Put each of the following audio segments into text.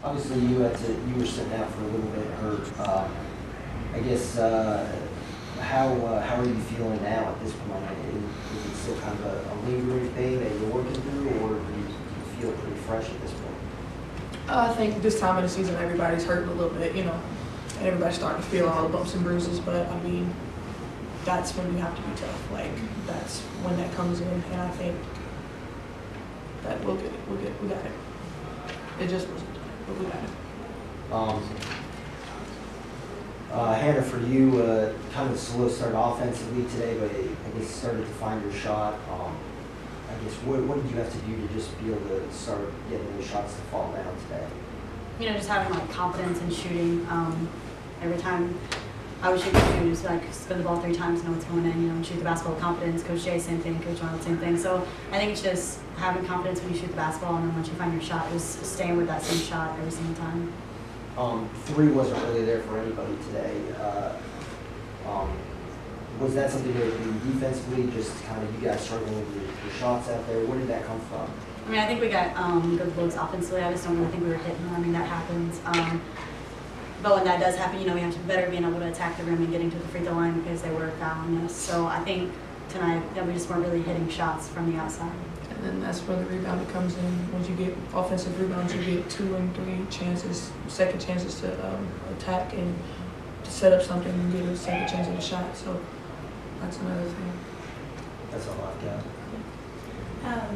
Obviously, you were sitting out for a little bit hurt. I guess how are you feeling now at this point? Is it still kind of a lingering thing that you're working through, or do you feel pretty fresh at this point? I think this time of the season, everybody's hurting a little bit, and everybody's starting to feel all the bumps and bruises. But I mean, that's when you have to be tough. Like that's when that comes in, and I think that we'll get it. We got it. It just wasn't done, but we got it. Hannah, for you, kind of a slow start offensively today, but I guess started to find your shot. I guess what did you have to do to just be able to start getting those shots to fall down today? Just having like confidence in shooting. Every time I would shoot the shoot, just like spin the ball 3 times, know what's going in, and shoot the basketball with confidence. Coach Jay, same thing. Coach Arnold, same thing. So I think it's just having confidence when you shoot the basketball, and then once you find your shot, just staying with that same shot every single time. 3 wasn't really there for anybody today. Was that something that you defensively, just kind of you guys struggling with your shots out there? Where did that come from? I mean, I think we got good looks offensively. I just don't really think we were hitting them. I mean, that happens. But when that does happen, we have to be better being able to attack the rim and getting to the free throw line because they were fouling us. So I think tonight that we just weren't really hitting shots from the outside. And then that's where the rebounding comes in. Once you get offensive rebounds, you get 2 and 3 chances, second chances to attack and to set up something and get a second chance at a shot. So that's another thing. That's all I've got.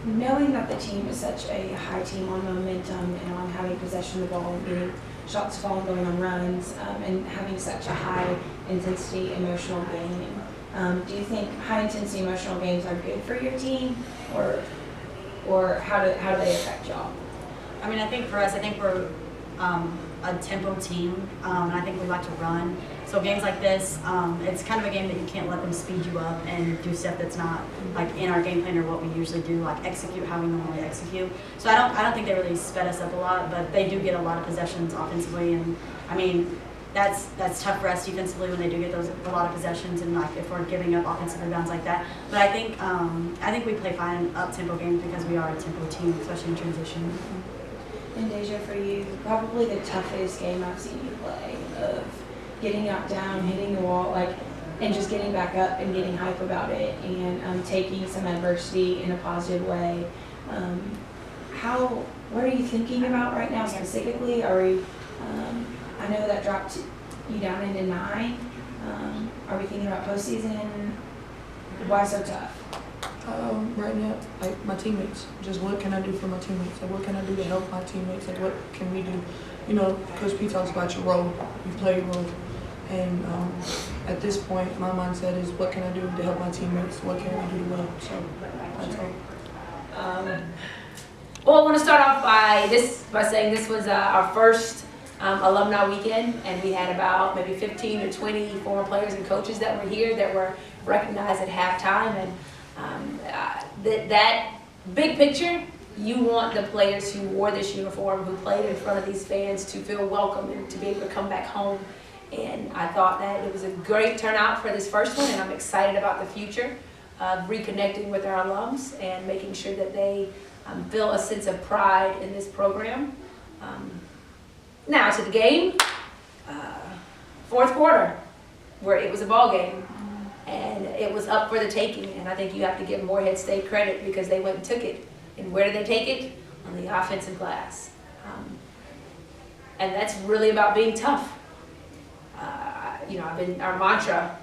Knowing that the team is such a high team on momentum and on having possession of the ball and getting shots falling, going on runs, and having such a high intensity emotional game, do you think high intensity emotional games are good for your team, or how do they affect y'all? I mean, I think for us, we're a tempo team, and I think we like to run. So games like this, it's kind of a game that you can't let them speed you up and do stuff that's not like in our game plan or what we usually do, like execute how we normally execute. So I don't think they really sped us up a lot, but they do get a lot of possessions offensively, and I mean that's tough for us defensively when they do get a lot of possessions and like if we're giving up offensive rebounds like that. But I think we play fine up tempo games because we are a tempo team, especially in transition. And Deja, for you, probably the toughest game I've seen you play of getting knocked down, hitting the wall, and just getting back up and getting hype about it and taking some adversity in a positive way. What are you thinking about right now specifically? I know that dropped you down into 9. Are we thinking about postseason? Why so tough? Right now, like my teammates, just what can I do for my teammates? Like what can I do to help my teammates? Like what can we do? Coach P talks about your role, you play your role. And at this point, my mindset is what can I do to help my teammates? What can we do well? So that's all. Well, I want to start off by saying this was our first alumni weekend, and we had about maybe 15 or 20 former players and coaches that were here that were recognized at halftime. And that big picture, you want the players who wore this uniform, who played in front of these fans, to feel welcome and to be able to come back home. And I thought that it was a great turnout for this first one, and I'm excited about the future of reconnecting with our alums and making sure that they feel a sense of pride in this program. Now to the game, fourth quarter, where it was a ball game, and it was up for the taking. And I think you have to give Morehead State credit because they went and took it. And where did they take it? On the offensive glass. And that's really about being tough. Our mantra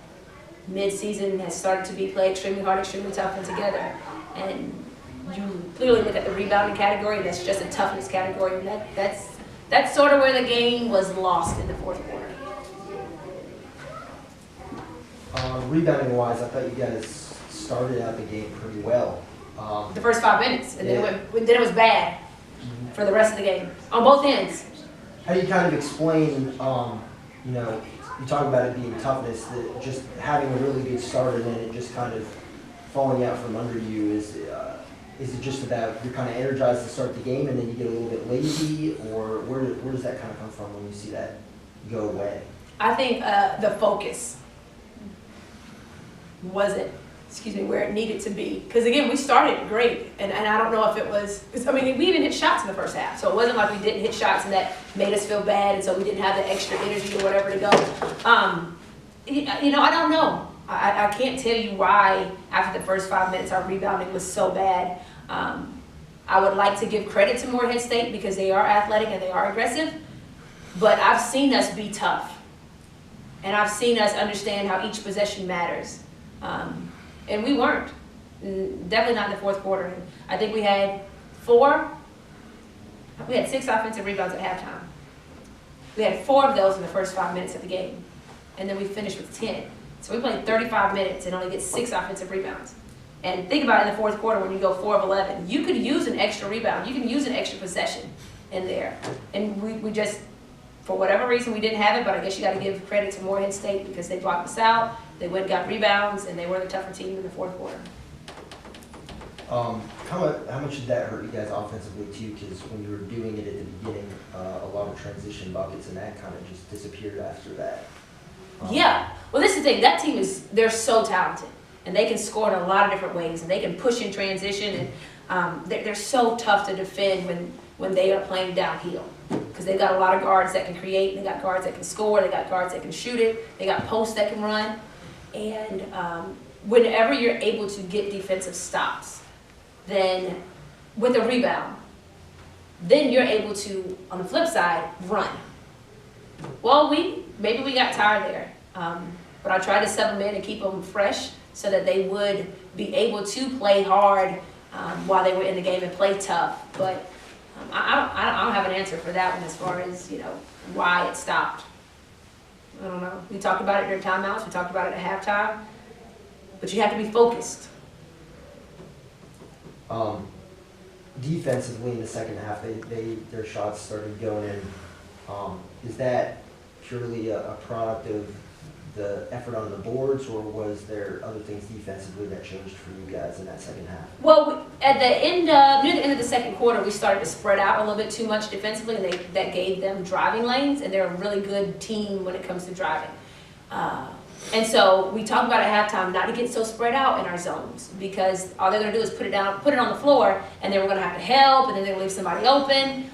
mid-season has started to be play extremely hard, extremely tough, and together. And you clearly look at the rebounding category, that's just a toughness category. And that's sort of where the game was lost in the fourth quarter. Rebounding wise, I thought you guys started out the game pretty well. The first 5 minutes, and then it was bad for the rest of the game on both ends. How do you kind of explain, you talk about it being toughness, that just having a really good start and then it just kind of falling out from under you? Is it just about you're kind of energized to start the game and then you get a little bit lazy, or where does that kind of come from when you see that go away? I think the focus wasn't where it needed to be. Because again, we started great, and I don't know if it was, I mean, we even hit shots in the first half, so it wasn't like we didn't hit shots and that made us feel bad, and so we didn't have the extra energy or whatever to go. You know, I don't know. I can't tell you why after the first 5 minutes our rebounding was so bad. I would like to give credit to Morehead State because they are athletic and they are aggressive, but I've seen us be tough. And I've seen us understand how each possession matters. And we weren't. Definitely not in the fourth quarter. I think we had 6 offensive rebounds at halftime. We had 4 of those in the first 5 minutes of the game. And then we finished with 10. So we played 35 minutes and only get 6 offensive rebounds. And think about it in the fourth quarter when you go 4 of 11. You could use an extra rebound. You can use an extra possession in there. And we just, for whatever reason, we didn't have it, but I guess you got to give credit to Morehead State because they blocked us out. They went and got rebounds, and they were the tougher team in the fourth quarter. How much did that hurt you guys offensively too? Because when you were doing it at the beginning, a lot of transition buckets and that kind of just disappeared after that. Yeah. Well, this is the thing. That team they're so talented, and they can score in a lot of different ways, and they can push in transition, and they're so tough to defend when they are playing downhill. Because they've got a lot of guards that can create, they got guards that can score, they got guards that can shoot it, they got posts that can run. And whenever you're able to get defensive stops, then with a rebound, then you're able to, on the flip side, run. Well, maybe we got tired there, but I tried to sub them in and keep them fresh so that they would be able to play hard while they were in the game and play tough. But I don't have an answer for that one as far as, you know, why it stopped. I don't know. We talked about it during timeouts. We talked about it at halftime. But you have to be focused. Defensively in the second half, their shots started going in. Is that purely a product of the effort on the boards, or was there other things defensively that changed for you guys in that second half? Well, at the end, near the end of the second quarter, we started to spread out a little bit too much defensively, and that gave them driving lanes, and they're a really good team when it comes to driving. And so we talked about at halftime not to get so spread out in our zones, because all they're going to do is put it on the floor, and then we're going to have to help, and then they're going to leave somebody open.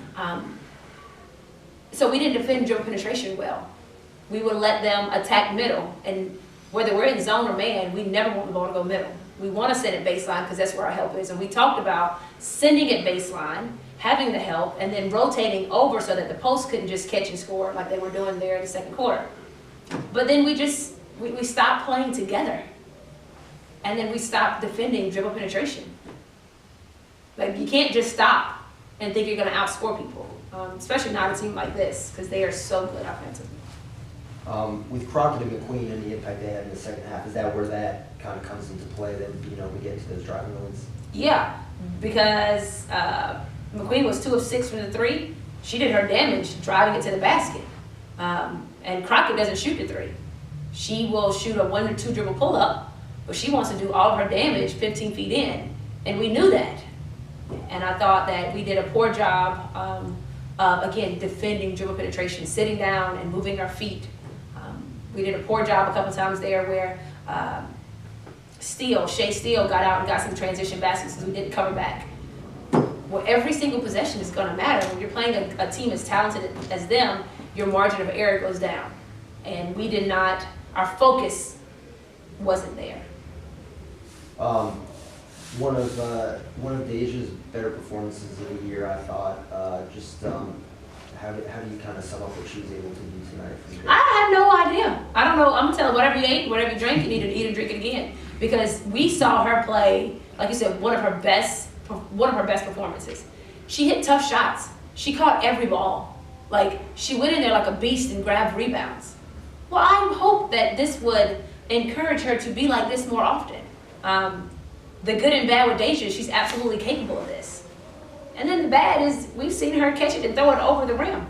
So we didn't defend dribble penetration well. We would let them attack middle, and whether we're in zone or man, we never want the ball to go middle. We want to send it baseline because that's where our help is. And we talked about sending it baseline, having the help, and then rotating over so that the post couldn't just catch and score like they were doing there in the second quarter. But then we stopped playing together, and then we stopped defending dribble penetration. Like, you can't just stop and think you're going to outscore people, especially not a team like this, because they are so good offensively. With Crockett and McQueen and the impact they had in the second half, is that where that kind of comes into play, that, you know, we get into those driving lanes? Yeah, because McQueen was 2 of 6 from the 3. She did her damage driving it to the basket. And Crockett doesn't shoot the 3. She will shoot a 1 or 2 dribble pull-up, but she wants to do all of her damage 15 feet in, and we knew that. And I thought that we did a poor job of, again, defending dribble penetration, sitting down and moving our feet. We did a poor job a couple times there where Shea Steele got out and got some transition baskets because we didn't cover back. Well, every single possession is going to matter. When you're playing a team as talented as them, your margin of error goes down. And we did not, our focus wasn't there. One of Deja's better performances of the year, I thought. How do you kind of sum up what she was able to do tonight for you guys? I have no idea. I don't know. I'm gonna tell her whatever you ate, whatever you drank, you need to eat and drink it again. Because we saw her play, like you said, one of her best performances. She hit tough shots. She caught every ball. Like, she went in there like a beast and grabbed rebounds. Well, I hope that this would encourage her to be like this more often. The good and bad with Deja, she's absolutely capable of this. And then the bad is we've seen her catch it and throw it over the rim.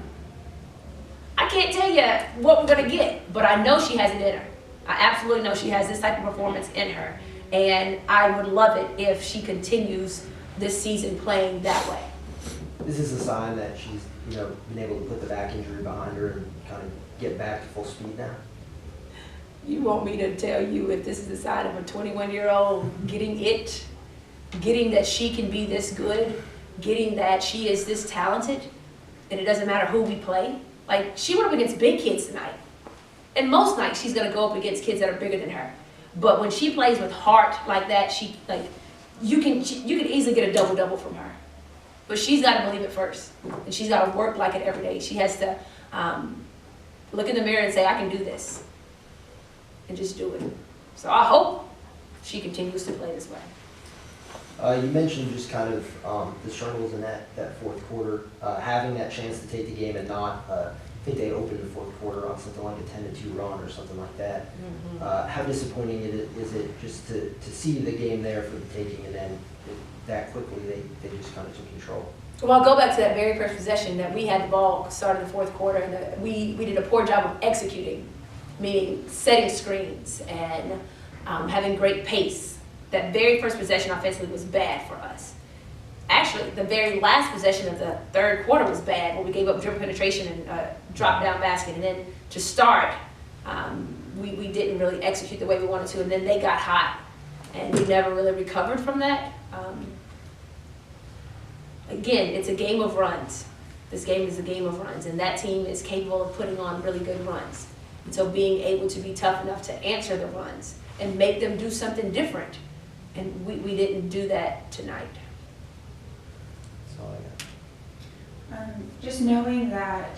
I can't tell you what we're going to get, but I know she has it in her. I absolutely know she has this type of performance in her. And I would love it if she continues this season playing that way. Is this a sign that she's, you know, been able to put the back injury behind her and kind of get back to full speed now? You want me to tell you if this is the sign of a 21-year-old getting that she can be this good, getting that she is this talented, and it doesn't matter who we play? Like, she went up against big kids tonight. And most nights she's gonna go up against kids that are bigger than her. But when she plays with heart like that, you can easily get a double-double from her. But she's gotta believe it first. And she's gotta work like it every day. She has to look in the mirror and say, I can do this. And just do it. So I hope she continues to play this way. You mentioned just kind of the struggles in that fourth quarter, having that chance to take the game and not, I think they opened the fourth quarter on something like a 10-2 run or something like that. Mm-hmm. How disappointing is it just to see the game there for the taking and then that quickly they just kind of took control? Well, I'll go back to that very first possession that we had the ball started the fourth quarter, and we did a poor job of executing, meaning setting screens and having great pace. That very first possession offensively was bad for us. Actually, the very last possession of the third quarter was bad, where we gave up dribble penetration and drop down basket. And then to start, we didn't really execute the way we wanted to, and then they got hot, and we never really recovered from that. Again, it's a game of runs. This game is a game of runs, and that team is capable of putting on really good runs. And so being able to be tough enough to answer the runs and make them do something different. And we didn't do that tonight. That's all I got. Just knowing that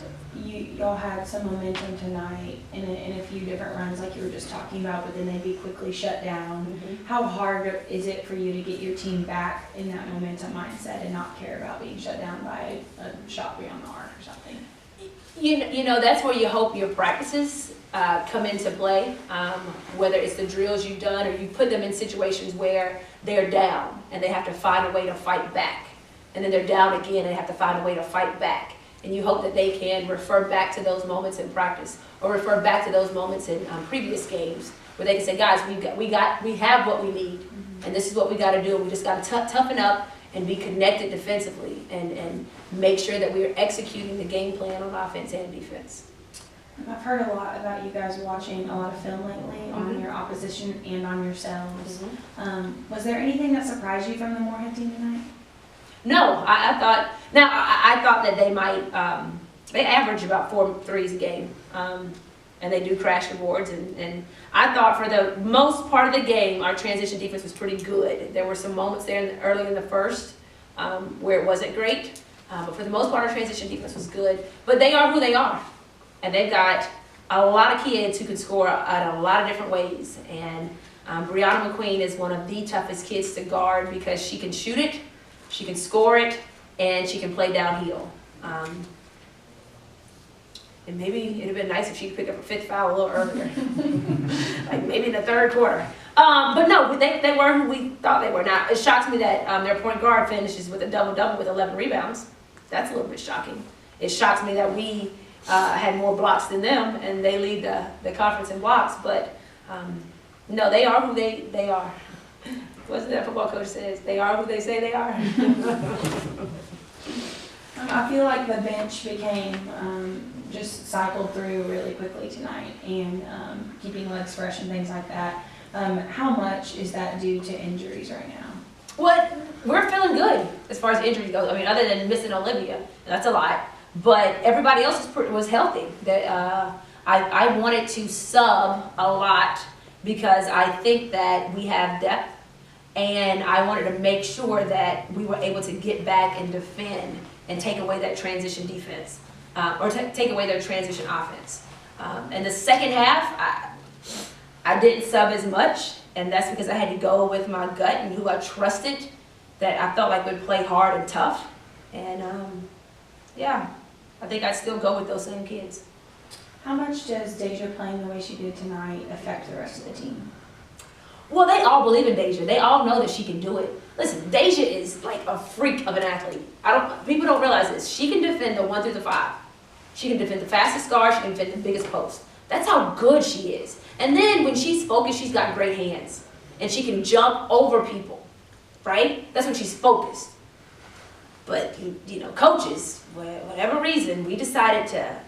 y'all had some momentum tonight in a few different runs like you were just talking about, but then they'd be quickly shut down. Mm-hmm. How hard is it for you to get your team back in that momentum mindset and not care about being shut down by a shot beyond the arc or something? You know, that's where you hope your practices come into play, whether it's the drills you've done or you put them in situations where they're down and they have to find a way to fight back. And then they're down again and they have to find a way to fight back. And you hope that they can refer back to those moments in practice or refer back to those moments in previous games where they can say, guys, we have what we need, and this is what we got to do. We just got to toughen up and be connected defensively and make sure that we are executing the game plan on offense and defense. I've heard a lot about you guys watching a lot of film lately on your opposition and on yourselves. Was there anything that surprised you from the Morehead team tonight? No, I thought that they might, they average about 4 threes a game, and they do crash the boards, and I thought for the most part of the game, our transition defense was pretty good. There were some moments there early in the first where it wasn't great, but for the most part, our transition defense was good. But they are who they are, and they've got a lot of kids who can score in a lot of different ways, and Brianna McQueen is one of the toughest kids to guard because she can shoot it, she can score it, and she can play downhill. And maybe it'd have been nice if she could pick up a 5th foul a little earlier, like maybe in the 3rd quarter. But no, they were who we thought they were. Now, it shocks me that their point guard finishes with a double-double with 11 rebounds. That's a little bit shocking. It shocks me that we had more blocks than them, and they lead the conference in blocks. But no, they are who they are. Wasn't that football coach says? They are who they say they are. I feel like the bench became just cycled through really quickly tonight, and keeping legs fresh and things like that. How much is that due to injuries right now? Well, we're feeling good as far as injuries go. I mean, other than missing Olivia, that's a lot. But everybody else was healthy. I wanted to sub a lot because I think that we have depth, and I wanted to make sure that we were able to get back and defend and take away that transition defense, or take away their transition offense. In the second half, I didn't sub as much, and that's because I had to go with my gut and who I trusted, that I felt like would play hard and tough. And yeah, I think I'd still go with those same kids. How much does Deja playing the way she did tonight affect the rest of the team? Well, they all believe in Deja. They all know that she can do it. Listen, Deja is like a freak of an athlete. People don't realize this. She can defend the 1 through the 5. She can defend the fastest guard. She can defend the biggest post. That's how good she is. And then when she's focused, she's got great hands. And she can jump over people, right? That's when she's focused. But, you know, coaches, for whatever reason, we decided to